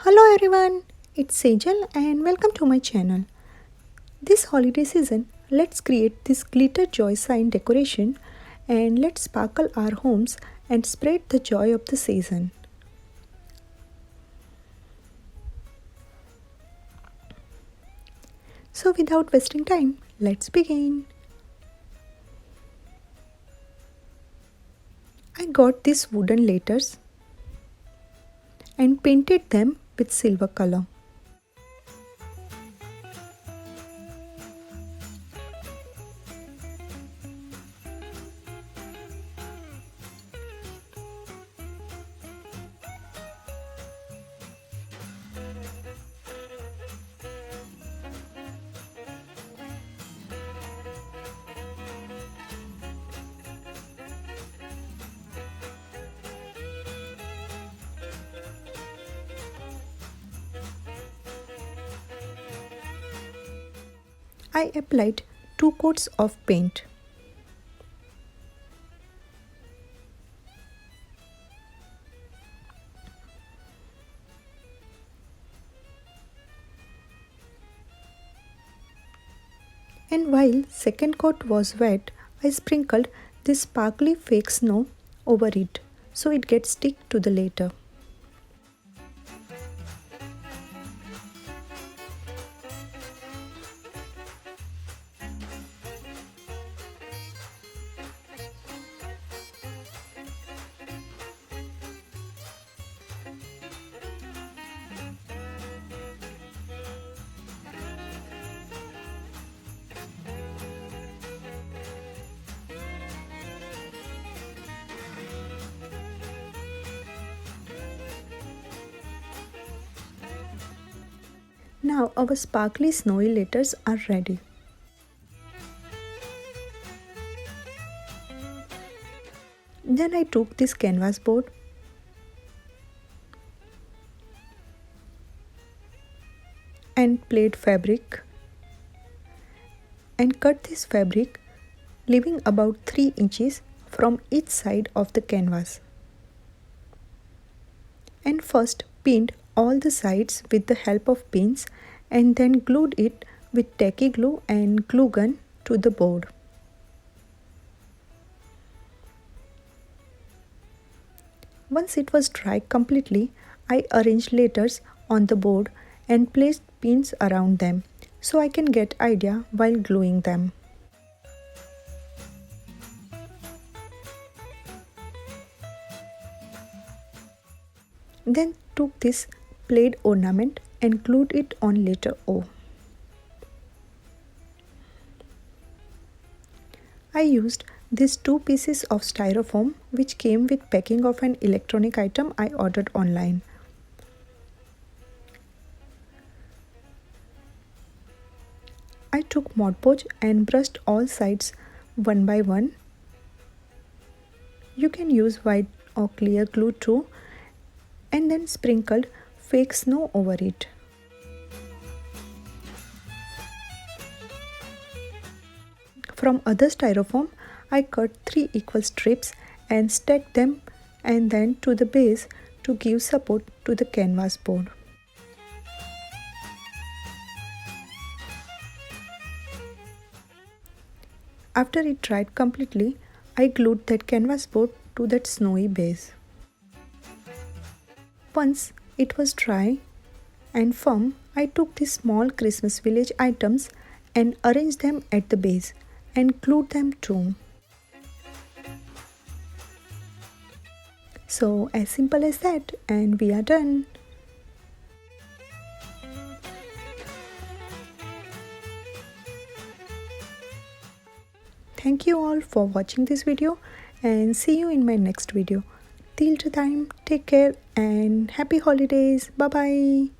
Hello everyone, it's Sejal and welcome to my channel. This holiday season, let's create this glitter joy sign decoration and let's sparkle our homes and spread the joy of the season. So without wasting time, let's begin. I got these wooden letters and painted them with silver color. I applied 2 coats of paint. And while second coat was wet, I sprinkled this sparkly fake snow over it so it gets stick to the letter. Now our sparkly snowy letters are ready. Then I took this canvas board and played fabric and cut this fabric leaving about 3 inches from each side of the canvas. And first pinned all the sides with the help of pins and then glued it with tacky glue and glue gun to the board. Once it was dry completely, I arranged letters on the board and placed pins around them so I can get idea while gluing them. Then took this plaid ornament and glued it on letter O. I used these 2 pieces of styrofoam which came with packing of an electronic item I ordered online. I took Mod Podge and brushed all sides one by one. You can use white or clear glue too, and then sprinkled fake snow over it. From other styrofoam, I cut 3 equal strips and stacked them and then to the base to give support to the canvas board. After it dried completely, I glued that canvas board to that snowy base. Once it was dry and firm, I took these small Christmas village items and arranged them at the base and glued them too. So as simple as that, and we are done. Thank you all for watching this video and see you in my next video. Till the time, take care and happy holidays. Bye bye.